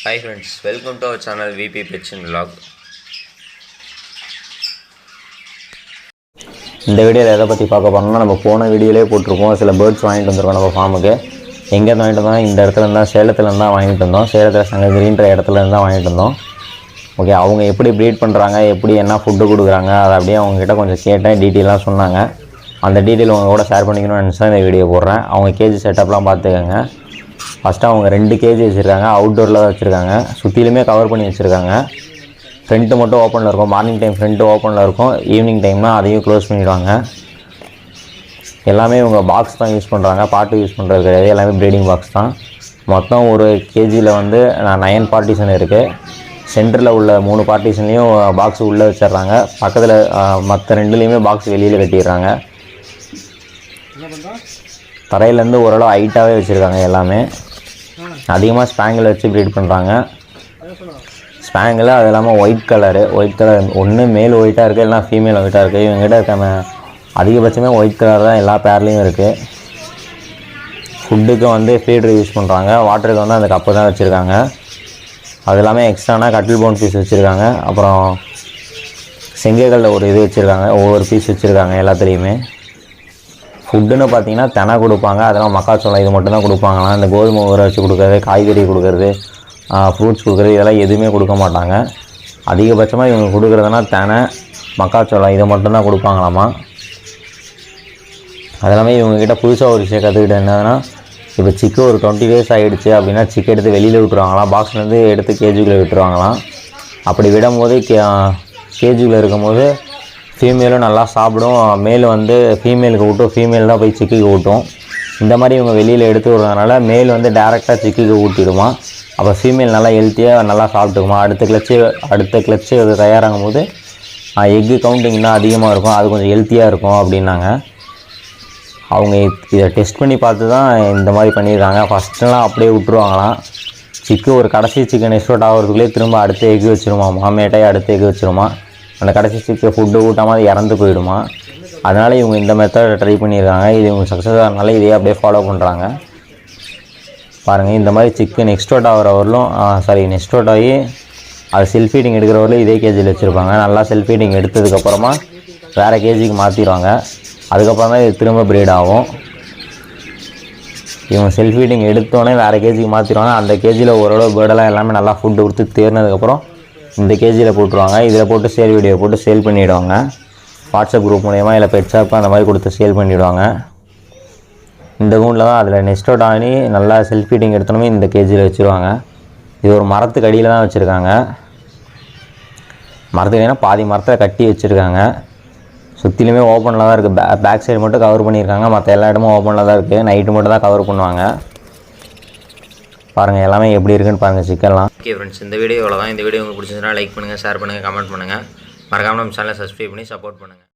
Hi friends, welcome to our channel VP Pets and Vlog. இந்த வீடியோவில் எதை பற்றி பார்க்க போகிறோம்னா நம்ம போன வீடியோலேயே போட்டிருக்கோம். சில பேர்ட்ஸ் வாங்கிட்டு வந்துருக்கோம் நம்ம ஃபார்முக்கு. எங்கேருந்து வாங்கிட்டு வந்தோம்? இந்த இடத்துல இருந்தால் சேலத்துலேருந்து தான் வாங்கிட்டு வந்தோம். சேலத்தில் சங்ககிரின்ற இடத்துலேருந்து தான் வாங்கிட்டு வந்தோம். ஓகே, அவங்க எப்படி ப்ரீட் பண்ணுறாங்க, எப்படி என்ன ஃபுட்டு கொடுக்குறாங்க, அதை அப்படியே அவங்ககிட்ட கொஞ்சம் கேட்டேன். டீட்டெயிலாக சொன்னாங்க. அந்த டீட்டெயில் உங்கள் கூட ஷேர் பண்ணிக்கணும்னு நினச்சா இந்த வீடியோ போடுறேன். அவங்க கேஜி செட்டப்லாம் பார்த்துக்கோங்க. ஃபஸ்ட்டு அவங்க 2 கேஜி வச்சுருக்காங்க. அவுட்டோரில் தான் வச்சுருக்காங்க. சுற்றிலுமே கவர் பண்ணி வச்சுருக்காங்க. ஃப்ரண்ட்டு மட்டும் ஓப்பனில் இருக்கும். மார்னிங் டைம் ஃப்ரண்ட்டு ஓப்பனில் இருக்கும். ஈவினிங் டைம்னால் அதையும் க்ளோஸ் பண்ணிவிடுவாங்க. எல்லாமே இவங்க பாக்ஸ் தான் யூஸ் பண்ணுறாங்க. பாட்டு யூஸ் பண்ணுறது கிடையாது. எல்லாமே ப்ரீடிங் பாக்ஸ் தான். மொத்தம் ஒரு கேஜியில் வந்து 9 பார்ட்டிஷன் இருக்குது. சென்டரில் உள்ள 3 பார்ட்டிஷன்லேயும் பாக்ஸ் உள்ளே வச்சிட்றாங்க. பக்கத்தில் மற்ற 2லேயுமே பாக்ஸ் வெளியில் கட்டிடுறாங்க. தரையிலேருந்து ஓரளவு ஹைட்டாகவே வச்சுருக்காங்க. எல்லாமே அதிகமாக ஸ்பேங்கில் வச்சு ப்ரீட் பண்ணுறாங்க. ஸ்பேங்கில் அது இல்லாமல் ஒயிட் கலர் ஒன்று மேல் ஒயிட்டாக இருக்குது, இல்லைனா ஃபீமேல் ஒயிட்டாக இருக்குது. இவங்ககிட்ட இருக்க அதிகபட்சமே ஒயிட் கலர் தான் எல்லா பேர்லேயும் இருக்குது. ஃபுட்டுக்கு வந்து ஃபீடர் யூஸ் பண்ணுறாங்க. வாட்டருக்கு வந்து அந்த கப்பு தான் வச்சுருக்காங்க. அது இல்லாமல் எக்ஸ்ட்ரானா கட்டில் போன் பீஸ் வச்சுருக்காங்க. அப்புறம் செங்கைகளில் ஒரு இது வச்சுருக்காங்க. ஒவ்வொரு பீஸ் வச்சுருக்காங்க எல்லாத்துலேயுமே. ஃபுட்டுன்னு பார்த்தீங்கன்னா தெனை கொடுப்பாங்க. அதெல்லாம் மக்காச்சோளம் இது மட்டும் தான் கொடுப்பாங்களாம். இந்த கோதுமை ஊற வச்சு கொடுக்குறது, காய்கறி கொடுக்குறது, ஃப்ரூட்ஸ் கொடுக்குறது, இதெல்லாம் எதுவுமே கொடுக்க மாட்டாங்க. அதிகபட்சமாக இவங்க கொடுக்குறதுனா தெனை, மக்காச்சோளம் இதை மட்டும்தான் கொடுப்பாங்களாமா. அது எல்லாமே இவங்ககிட்ட புதுசாக ஒரு விஷயம் கற்றுக்கிட்டு என்னதுன்னா, இப்போ சிக்கு ஒரு 20 days ஆகிடுச்சு அப்படின்னா சிக்கு எடுத்து வெளியில் விட்டுருவாங்களாம். பாக்ஸ்லேருந்து எடுத்து கேஜிக்குள்ளே விட்டுருவாங்களாம். அப்படி விடும்போது கேஜிக்குள்ளே இருக்கும்போது ஃபீமேலும் நல்லா சாப்பிடும். மேல் வந்து ஃபீமேலுக்கு ஊட்டும், ஃபீமேல் தான் போய் சிக்குக்கு ஊட்டும். இந்த மாதிரி இவங்க வெளியில் எடுத்து விடுறதுனால மேல் வந்து டேரெக்டாக சிக்குக்கு ஊட்டிடுமா. அப்போ ஃபீமேல் நல்லா ஹெல்த்தியாக நல்லா சாப்பிட்டுக்குமா. அடுத்த கிளச்சு அது தயாராகும் போது எக்கு கவுண்டிங் இன்னும் அதிகமாக இருக்கும். அது கொஞ்சம் ஹெல்த்தியாக இருக்கும் அப்படின்னாங்க. அவங்க இதை டெஸ்ட் பண்ணி பார்த்து தான் இந்த மாதிரி பண்ணியிருக்காங்க. ஃபஸ்ட்டுலாம் அப்படியே விட்டுருவாங்களாம். சிக்கு ஒரு கடைசி சிக்கன் எக்ஸ்போர்ட் ஆகிறதுக்குள்ளே திரும்ப அடுத்த எக்கு வச்சுருமா. மாமேட்டாய் அடுத்த எக்கு வச்சுருமா. அந்த கடைசி சிக்கு ஃபுட்டு ஊட்டாமல் அது இறந்து போயிடுமா. அதனால் இவங்க இந்த மெத்தடை ட்ரை பண்ணியிருக்காங்க. இது இவங்க சக்ஸஸ் ஆகிறதுனால இதையே அப்படியே ஃபாலோ பண்ணுறாங்க. பாருங்கள், இந்த மாதிரி சிக்கு நெக்ஸ்ட் அவுட் ஆகி அது செல்ஃப் ஃபீடிங் எடுக்கிறவரையும் இதே கேஜியில் வச்சுருப்பாங்க. நல்லா செல்ஃப் ஃபீடிங் எடுத்ததுக்கப்புறமா வேறு கேஜிக்கு மாற்றிடுவாங்க. அதுக்கப்புறம் தான் இது திரும்ப ப்ரீட் ஆகும். இவங்க செல்ஃப் ஃபீடிங் எடுத்தோடனே வேறு கேஜிக்கு மாற்றிடுவாங்க. அந்த கேஜியில் ஓரளவு பேர்டெல்லாம் எல்லாமே நல்லா ஃபுட்டு கொடுத்து தேர்னதுக்கப்புறம் இந்த கேஜியில் போட்டுருவாங்க. இதில் போட்டு சேல் வீடியோ போட்டு சேல் பண்ணிவிடுவாங்க. வாட்ஸ்அப் குரூப் மூலயமா இல்லை பெட்ஷாப்பு அந்த மாதிரி கொடுத்து சேல் பண்ணிவிடுவாங்க. இந்த கூண்டில் தான் அதில் நெக்ஸ்ட் அவுட் ஆகி நல்லா செல்ஃப் ஃபீடிங் எடுத்தோன்னே இந்த கேஜியில் வச்சுருவாங்க. இது ஒரு மரத்துக்கு அடியில் தான் வச்சுருக்காங்க. மரத்துக்கு பாதி மரத்தை கட்டி வச்சுருக்காங்க. சுற்றிலுமே ஓப்பனில் தான் இருக்குது. பேக் சைடு மட்டும் கவர் பண்ணியிருக்காங்க. மற்ற எல்லா இடமும் ஓப்பனில் தான் இருக்குது. நைட்டு மட்டும் தான் கவர் பண்ணுவாங்க. பாருங்கள் எல்லாமே எப்படி இருக்குன்னு பாருங்கள் சிக்கன்லாம். ஓகே ஃப்ரெண்ட்ஸ், இந்த வீடியோ தான். இந்த வீடியோ உங்களுக்கு பிடிச்சிருந்தா லைக் பண்ணுங்கள், ஷேர் பண்ணுங்கள், கமெண்ட் பண்ணுங்கள். மறக்காமல் நம்ம சேனலை சப்ஸ்கிரைப் பண்ணி சப்போர்ட் பண்ணுங்கள்.